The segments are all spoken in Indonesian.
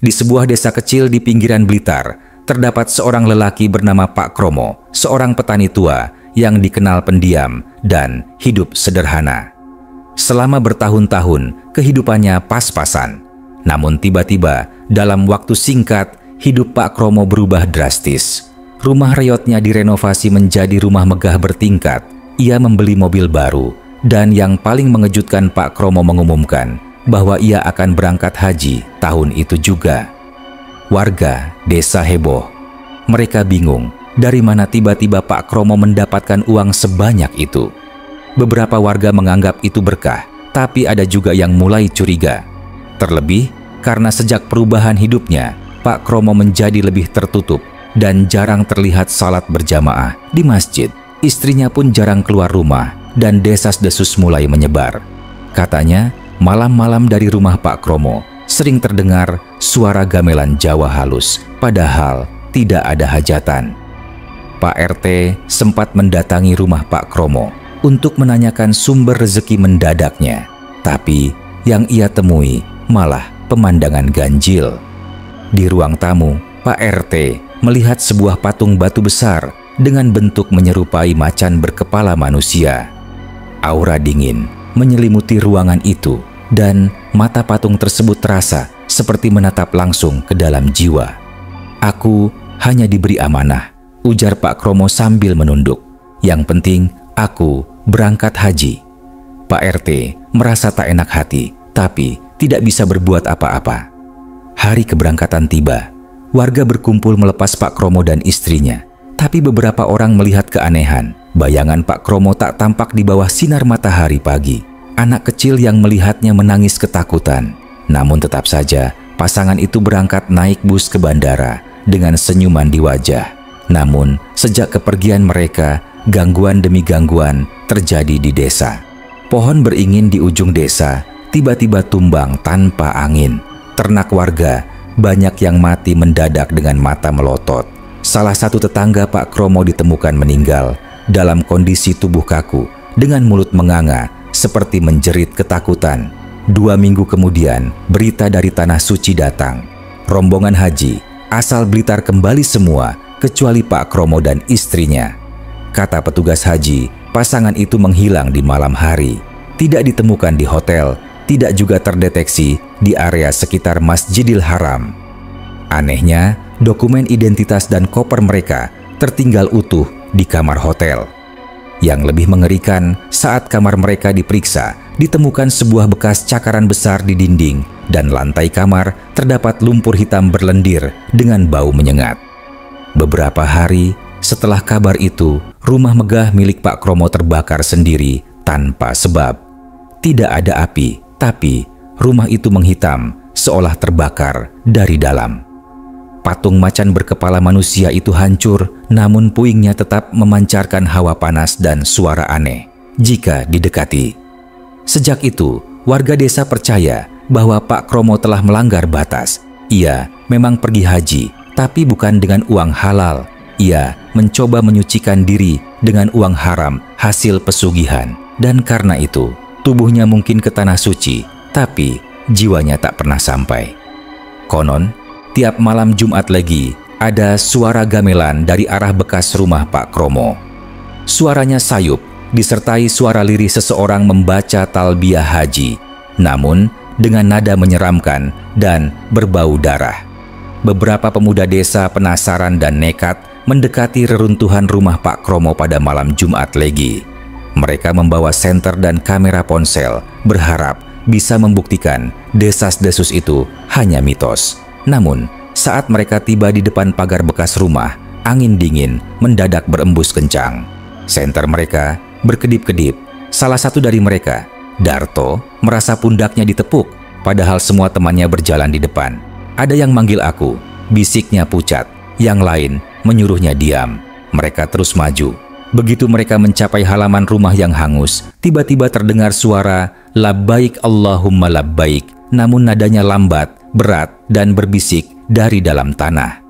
Di sebuah desa kecil di pinggiran Blitar, terdapat seorang lelaki bernama Pak Kromo, seorang petani tua yang dikenal pendiam dan hidup sederhana. Selama bertahun-tahun, kehidupannya pas-pasan. Namun tiba-tiba, dalam waktu singkat, hidup Pak Kromo berubah drastis. Rumah reyotnya direnovasi menjadi rumah megah bertingkat. Ia membeli mobil baru, dan yang paling mengejutkan, Pak Kromo mengumumkan bahwa ia akan berangkat haji tahun itu juga. Warga desa heboh. Mereka bingung dari mana tiba-tiba Pak Kromo mendapatkan uang sebanyak itu. Beberapa warga menganggap itu berkah, tapi ada juga yang mulai curiga. Terlebih karena sejak perubahan hidupnya, Pak Kromo menjadi lebih tertutup dan jarang terlihat salat berjamaah di masjid. Istrinya pun jarang keluar rumah dan desas-desus mulai menyebar. Katanya, malam-malam dari rumah Pak Kromo sering terdengar suara gamelan Jawa halus, padahal tidak ada hajatan. Pak RT sempat mendatangi rumah Pak Kromo untuk menanyakan sumber rezeki mendadaknya, tapi yang ia temui malah pemandangan ganjil. Di ruang tamu, Pak RT melihat sebuah patung batu besar dengan bentuk menyerupai macan berkepala manusia. Aura dingin menyelimuti ruangan itu, dan mata patung tersebut terasa seperti menatap langsung ke dalam jiwa. "Aku hanya diberi amanah," ujar Pak Kromo sambil menunduk. "Yang penting aku berangkat haji." Pak RT merasa tak enak hati, tapi tidak bisa berbuat apa-apa. Hari keberangkatan tiba. Warga berkumpul melepas Pak Kromo dan istrinya. Tapi beberapa orang melihat keanehan. Bayangan Pak Kromo tak tampak di bawah sinar matahari pagi. Anak kecil yang melihatnya menangis ketakutan. Namun tetap saja, pasangan itu berangkat naik bus ke bandara dengan senyuman di wajah. Namun, sejak kepergian mereka, gangguan demi gangguan terjadi di desa. Pohon beringin di ujung desa tiba-tiba tumbang tanpa angin. Ternak warga banyak yang mati mendadak dengan mata melotot. Salah satu tetangga Pak Kromo ditemukan meninggal dalam kondisi tubuh kaku dengan mulut menganga seperti menjerit ketakutan. 2 minggu kemudian, berita dari Tanah Suci datang. Rombongan haji asal Blitar kembali semua kecuali Pak Kromo dan istrinya. Kata petugas haji, pasangan itu menghilang di malam hari. Tidak ditemukan di hotel, tidak juga terdeteksi di area sekitar Masjidil Haram. Anehnya, dokumen identitas dan koper mereka tertinggal utuh di kamar hotel. Yang lebih mengerikan, saat kamar mereka diperiksa, ditemukan sebuah bekas cakaran besar di dinding dan lantai kamar terdapat lumpur hitam berlendir dengan bau menyengat. Beberapa hari setelah kabar itu, rumah megah milik Pak Kromo terbakar sendiri tanpa sebab. Tidak ada api, tapi rumah itu menghitam seolah terbakar dari dalam. Patung macan berkepala manusia itu hancur, namun puingnya tetap memancarkan hawa panas dan suara aneh jika didekati. Sejak itu, warga desa percaya bahwa Pak Kromo telah melanggar batas. Ia memang pergi haji, tapi bukan dengan uang halal. Ia mencoba menyucikan diri dengan uang haram hasil pesugihan. Dan karena itu, tubuhnya mungkin ke Tanah Suci, tapi jiwanya tak pernah sampai. Konon, tiap malam Jumat Legi ada suara gamelan dari arah bekas rumah Pak Kromo. Suaranya sayup, disertai suara lirih seseorang membaca talbiyah haji, namun dengan nada menyeramkan dan berbau darah. Beberapa pemuda desa penasaran dan nekat mendekati reruntuhan rumah Pak Kromo pada malam Jumat Legi. Mereka membawa senter dan kamera ponsel, berharap bisa membuktikan desas-desus itu hanya mitos. Namun, saat mereka tiba di depan pagar bekas rumah, angin dingin mendadak berembus kencang. Senter mereka berkedip-kedip. Salah satu dari mereka, Darto, merasa pundaknya ditepuk, padahal semua temannya berjalan di depan. "Ada yang manggil aku," bisiknya pucat. Yang lain menyuruhnya diam. Mereka terus maju. Begitu mereka mencapai halaman rumah yang hangus, tiba-tiba terdengar suara "Labbaik Allahumma labbaik", namun nadanya lambat, berat, dan berbisik dari dalam tanah.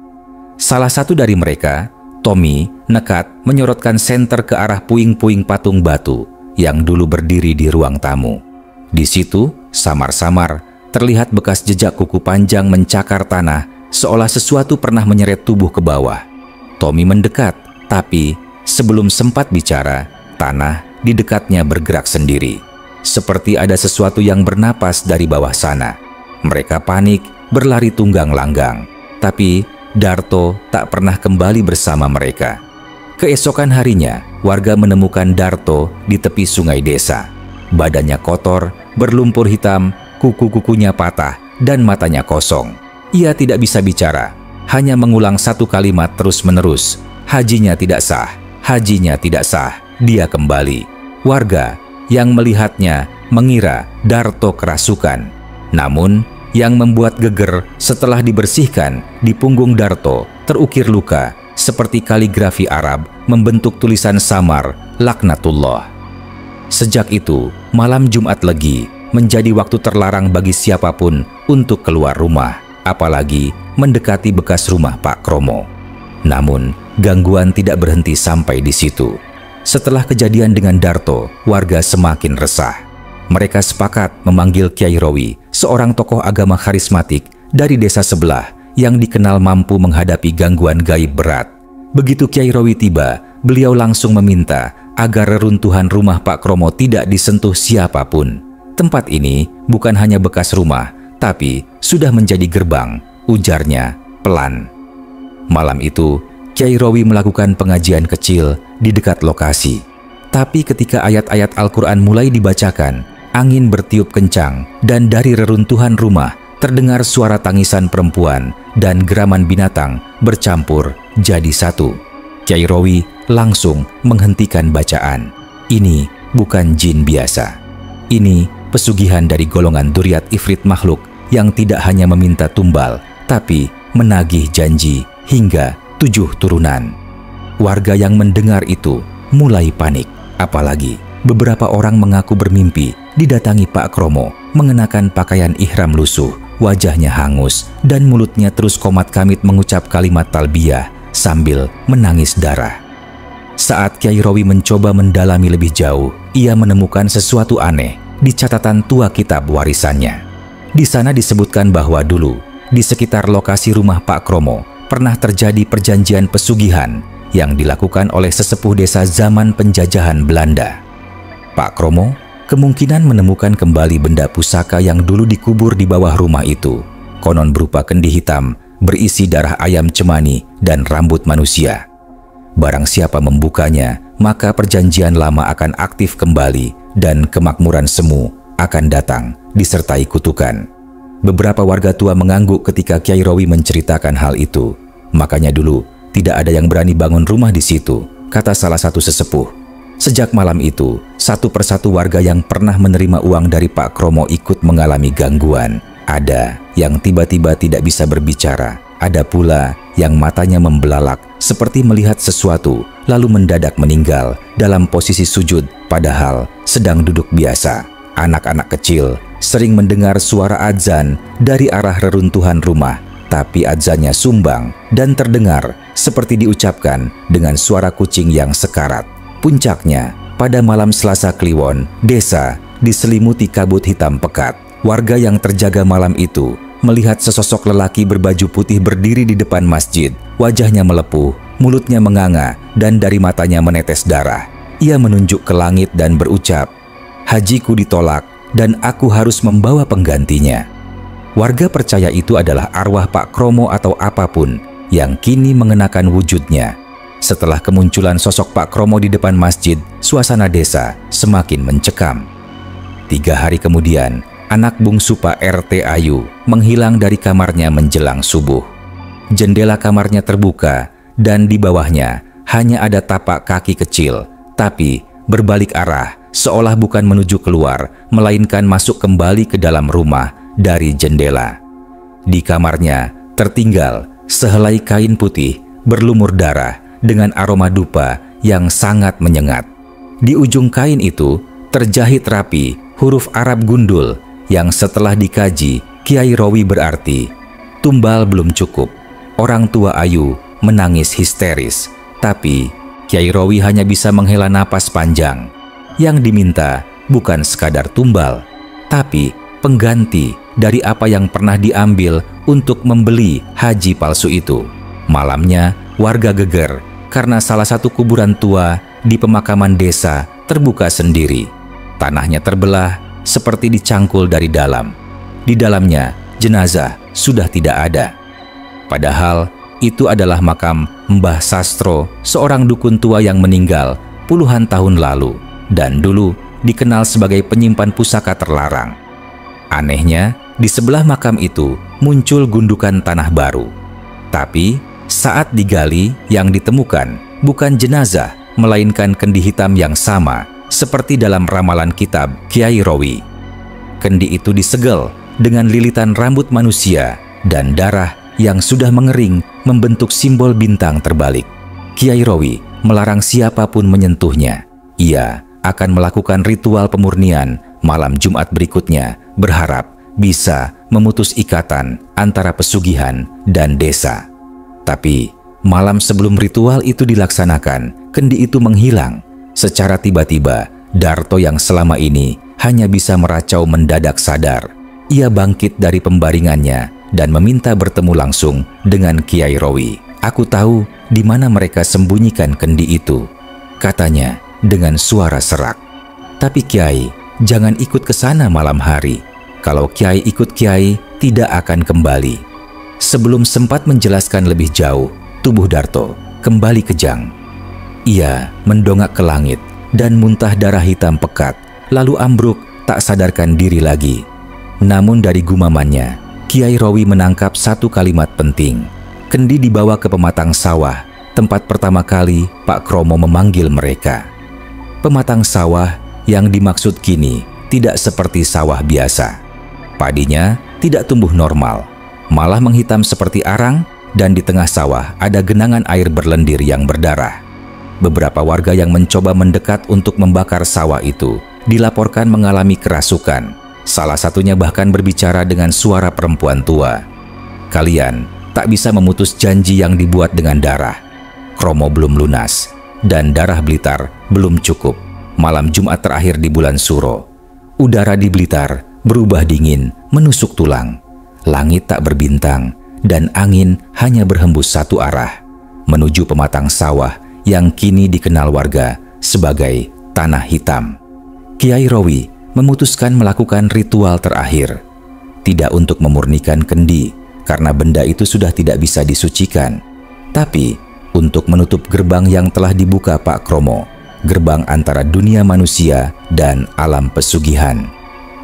Salah satu dari mereka, Tommy, nekat menyorotkan senter ke arah puing-puing patung batu yang dulu berdiri di ruang tamu. Di situ, samar-samar, terlihat bekas jejak kuku panjang mencakar tanah, seolah sesuatu pernah menyeret tubuh ke bawah. Tommy mendekat, tapi sebelum sempat bicara, tanah di dekatnya bergerak sendiri. Seperti ada sesuatu yang bernapas dari bawah sana. Mereka panik, berlari tunggang langgang. Tapi Darto tak pernah kembali bersama mereka. Keesokan harinya, warga menemukan Darto di tepi sungai desa. Badannya kotor, berlumpur hitam, kuku-kukunya patah, dan matanya kosong. Ia tidak bisa bicara, hanya mengulang satu kalimat terus-menerus. Hajinya tidak sah, hajinya tidak sah, dia kembali. Warga yang melihatnya mengira Darto kerasukan. Namun, yang membuat geger setelah dibersihkan, di punggung Darto terukir luka seperti kaligrafi Arab membentuk tulisan samar, laknatullah. Sejak itu, malam Jumat Legi menjadi waktu terlarang bagi siapapun untuk keluar rumah, apalagi mendekati bekas rumah Pak Kromo. Namun, gangguan tidak berhenti sampai di situ. Setelah kejadian dengan Darto, warga semakin resah. Mereka sepakat memanggil Kyai Rowi, seorang tokoh agama karismatik dari desa sebelah yang dikenal mampu menghadapi gangguan gaib berat. Begitu Kyai Rowi tiba, beliau langsung meminta agar reruntuhan rumah Pak Kromo tidak disentuh siapapun. Tempat ini bukan hanya bekas rumah, tapi sudah menjadi gerbang, ujarnya pelan. Malam itu, Kyai Rowi melakukan pengajian kecil di dekat lokasi. Tapi ketika ayat-ayat Al-Quran mulai dibacakan, angin bertiup kencang dan dari reruntuhan rumah terdengar suara tangisan perempuan dan geraman binatang bercampur jadi satu. Kyai Rowi langsung menghentikan bacaan. Ini bukan jin biasa. Ini pesugihan dari golongan Duriat Ifrit makhluk yang tidak hanya meminta tumbal, tapi menagih janji hingga 7 turunan. Warga yang mendengar itu mulai panik, apalagi beberapa orang mengaku bermimpi didatangi Pak Kromo mengenakan pakaian ihram lusuh, wajahnya hangus dan mulutnya terus komat-kamit mengucap kalimat talbiyah sambil menangis darah. Saat Kyai Rowi mencoba mendalami lebih jauh, ia menemukan sesuatu aneh di catatan tua kitab warisannya. Di sana disebutkan bahwa dulu di sekitar lokasi rumah Pak Kromo pernah terjadi perjanjian pesugihan yang dilakukan oleh sesepuh desa zaman penjajahan Belanda. Pak Kromo kemungkinan menemukan kembali benda pusaka yang dulu dikubur di bawah rumah itu. Konon berupa kendi hitam berisi darah ayam cemani dan rambut manusia. Barang siapa membukanya, maka perjanjian lama akan aktif kembali dan kemakmuran semu akan datang disertai kutukan. Beberapa warga tua mengangguk ketika Kyai Rowi menceritakan hal itu. Makanya dulu tidak ada yang berani bangun rumah di situ, kata salah satu sesepuh. Sejak malam itu, satu persatu warga yang pernah menerima uang dari Pak Kromo ikut mengalami gangguan. Ada yang tiba-tiba tidak bisa berbicara, ada pula yang matanya membelalak seperti melihat sesuatu, lalu mendadak meninggal dalam posisi sujud padahal sedang duduk biasa. Anak-anak kecil sering mendengar suara adzan dari arah reruntuhan rumah, tapi adzannya sumbang dan terdengar seperti diucapkan dengan suara kucing yang sekarat. Puncaknya, pada malam Selasa Kliwon, desa diselimuti kabut hitam pekat. Warga yang terjaga malam itu melihat sesosok lelaki berbaju putih berdiri di depan masjid. Wajahnya melepuh, mulutnya menganga, dan dari matanya menetes darah. Ia menunjuk ke langit dan berucap, "Hajiku ditolak dan aku harus membawa penggantinya." Warga percaya itu adalah arwah Pak Kromo atau apapun yang kini mengenakan wujudnya. Setelah kemunculan sosok Pak Kromo di depan masjid, suasana desa semakin mencekam. 3 hari kemudian, anak bungsu Pak RT Ayu menghilang dari kamarnya menjelang subuh. Jendela kamarnya terbuka dan di bawahnya hanya ada tapak kaki kecil, tapi berbalik arah, seolah bukan menuju keluar, melainkan masuk kembali ke dalam rumah dari jendela. Di kamarnya tertinggal sehelai kain putih berlumur darah dengan aroma dupa yang sangat menyengat. Di ujung kain itu terjahit rapi huruf Arab gundul yang setelah dikaji Kyai Rowi berarti, tumbal belum cukup. Orang tua Ayu menangis histeris, tapi Kyai Rowi hanya bisa menghela napas panjang. Yang diminta bukan sekadar tumbal, tapi pengganti dari apa yang pernah diambil untuk membeli haji palsu itu. Malamnya, warga geger karena salah satu kuburan tua di pemakaman desa terbuka sendiri. Tanahnya terbelah seperti dicangkul dari dalam. Di dalamnya, jenazah sudah tidak ada. Padahal, itu adalah makam Mbah Sastro, seorang dukun tua yang meninggal puluhan tahun lalu dan dulu dikenal sebagai penyimpan pusaka terlarang. Anehnya, di sebelah makam itu muncul gundukan tanah baru. Tapi, saat digali, yang ditemukan bukan jenazah, melainkan kendi hitam yang sama seperti dalam ramalan kitab Kyai Rowi. Kendi itu disegel dengan lilitan rambut manusia dan darah yang sudah mengering membentuk simbol bintang terbalik. Kyai Rowi melarang siapapun menyentuhnya. Ia akan melakukan ritual pemurnian malam Jumat berikutnya, berharap bisa memutus ikatan antara pesugihan dan desa. Tapi malam sebelum ritual itu dilaksanakan, kendi itu menghilang. Secara tiba-tiba, Darto yang selama ini hanya bisa meracau mendadak sadar. Ia bangkit dari pembaringannya dan meminta bertemu langsung dengan Kyai Rowi. "Aku tahu di mana mereka sembunyikan kendi itu," katanya dengan suara serak. "Tapi Kyai, jangan ikut ke sana malam hari. Kalau Kyai ikut, Kyai tidak akan kembali." Sebelum sempat menjelaskan lebih jauh, tubuh Darto kembali kejang. Ia mendongak ke langit dan muntah darah hitam pekat, lalu ambruk tak sadarkan diri lagi. Namun dari gumamannya, Kyai Rowi menangkap satu kalimat penting. Kendi dibawa ke pematang sawah, tempat pertama kali Pak Kromo memanggil mereka. Pematang sawah yang dimaksud kini tidak seperti sawah biasa. Padinya tidak tumbuh normal, malah menghitam seperti arang, dan di tengah sawah ada genangan air berlendir yang berdarah. Beberapa warga yang mencoba mendekat untuk membakar sawah itu dilaporkan mengalami kerasukan. Salah satunya bahkan berbicara dengan suara perempuan tua. "Kalian tak bisa memutus janji yang dibuat dengan darah. Kromo belum lunas, dan darah Blitar belum cukup. Malam Jumat terakhir di bulan Suro, udara di Blitar berubah dingin, menusuk tulang. Langit tak berbintang, dan angin hanya berhembus satu arah, menuju pematang sawah yang kini dikenal warga sebagai Tanah Hitam." Kyai Rowi memutuskan melakukan ritual terakhir. Tidak untuk memurnikan kendi, karena benda itu sudah tidak bisa disucikan, tapi untuk menutup gerbang yang telah dibuka Pak Kromo, gerbang antara dunia manusia dan alam pesugihan.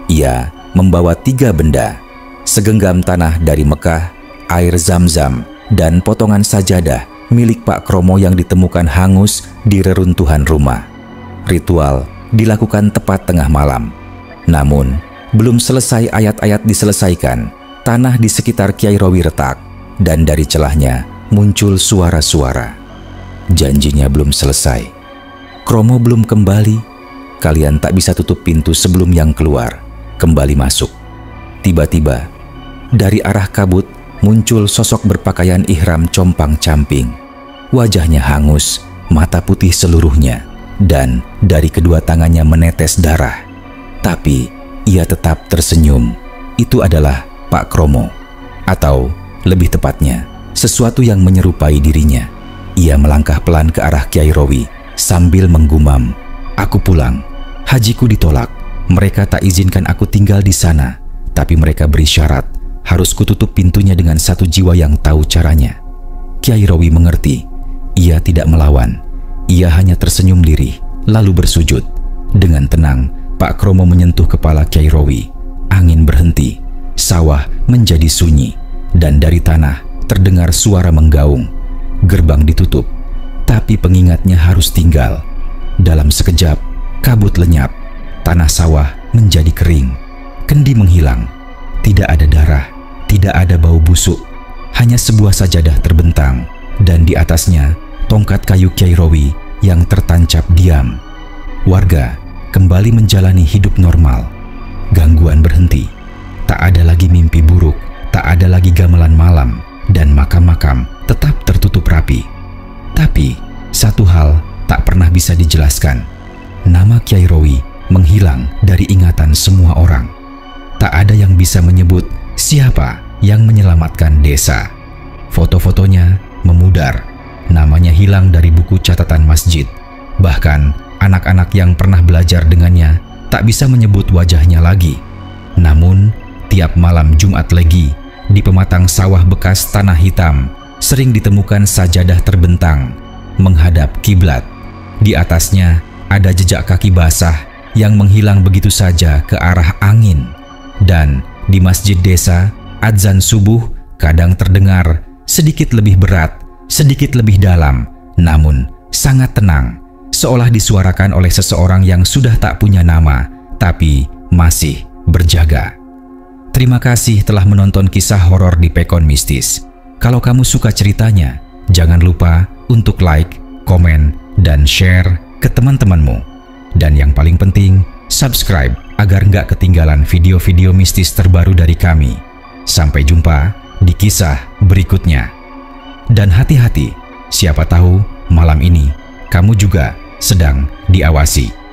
Ia membawa 3 benda: segenggam tanah dari Mekah, air Zam-Zam, dan potongan sajadah milik Pak Kromo yang ditemukan hangus di reruntuhan rumah. Ritual dilakukan tepat tengah malam. Namun, belum selesai ayat-ayat diselesaikan, tanah di sekitar Kyai Rowi retak, dan dari celahnya muncul suara-suara. "Janjinya belum selesai. Kromo belum kembali. Kalian tak bisa tutup pintu sebelum yang keluar. Kembali masuk." Tiba-tiba, dari arah kabut muncul sosok berpakaian ihram compang-camping. Wajahnya hangus, mata putih seluruhnya, dan dari kedua tangannya menetes darah. Tapi ia tetap tersenyum. Itu adalah Pak Kromo, atau lebih tepatnya, sesuatu yang menyerupai dirinya. Ia melangkah pelan ke arah Kyai Rowi sambil menggumam, "Aku pulang. Hajiku ditolak. Mereka tak izinkan aku tinggal di sana, tapi mereka beri syarat harus kututup pintunya dengan satu jiwa yang tahu caranya." Kyai Rowi mengerti. Ia tidak melawan. Ia hanya tersenyum lirih, lalu bersujud. Dengan tenang, Pak Kromo menyentuh kepala Kyai Rowi. Angin berhenti, sawah menjadi sunyi, dan dari tanah terdengar suara menggaung. Gerbang ditutup, tapi pengingatnya harus tinggal. Dalam sekejap, kabut lenyap, tanah sawah menjadi kering, kendi menghilang. Tidak ada darah, tidak ada bau busuk, hanya sebuah sajadah terbentang, dan di atasnya tongkat kayu Kyai Rowi yang tertancap diam. Warga kembali menjalani hidup normal. Gangguan berhenti. Tak ada lagi mimpi buruk, tak ada lagi gamelan malam, dan makam-makam tetap tertutup rapi. Tapi, satu hal tak pernah bisa dijelaskan. Nama Kyai Rowi menghilang dari ingatan semua orang. tak ada yang bisa menyebut siapa yang menyelamatkan desa. Foto-fotonya memudar, namanya hilang dari buku catatan masjid. Bahkan anak-anak yang pernah belajar dengannya tak bisa menyebut wajahnya lagi. Namun tiap malam Jumat Legi di pematang sawah bekas tanah hitam sering ditemukan sajadah terbentang menghadap kiblat. Di atasnya ada jejak kaki basah yang menghilang begitu saja ke arah angin. Dan di masjid desa, adzan subuh kadang terdengar sedikit lebih berat, sedikit lebih dalam, namun sangat tenang, seolah disuarakan oleh seseorang yang sudah tak punya nama, tapi masih berjaga. Terima kasih telah menonton kisah horor di Pekon Mistis. Kalau kamu suka ceritanya, jangan lupa untuk like, komen, dan share ke teman-temanmu. Dan yang paling penting, subscribe agar nggak ketinggalan video-video mistis terbaru dari kami. Sampai jumpa di kisah berikutnya. Dan hati-hati, siapa tahu malam ini kamu juga sedang diawasi.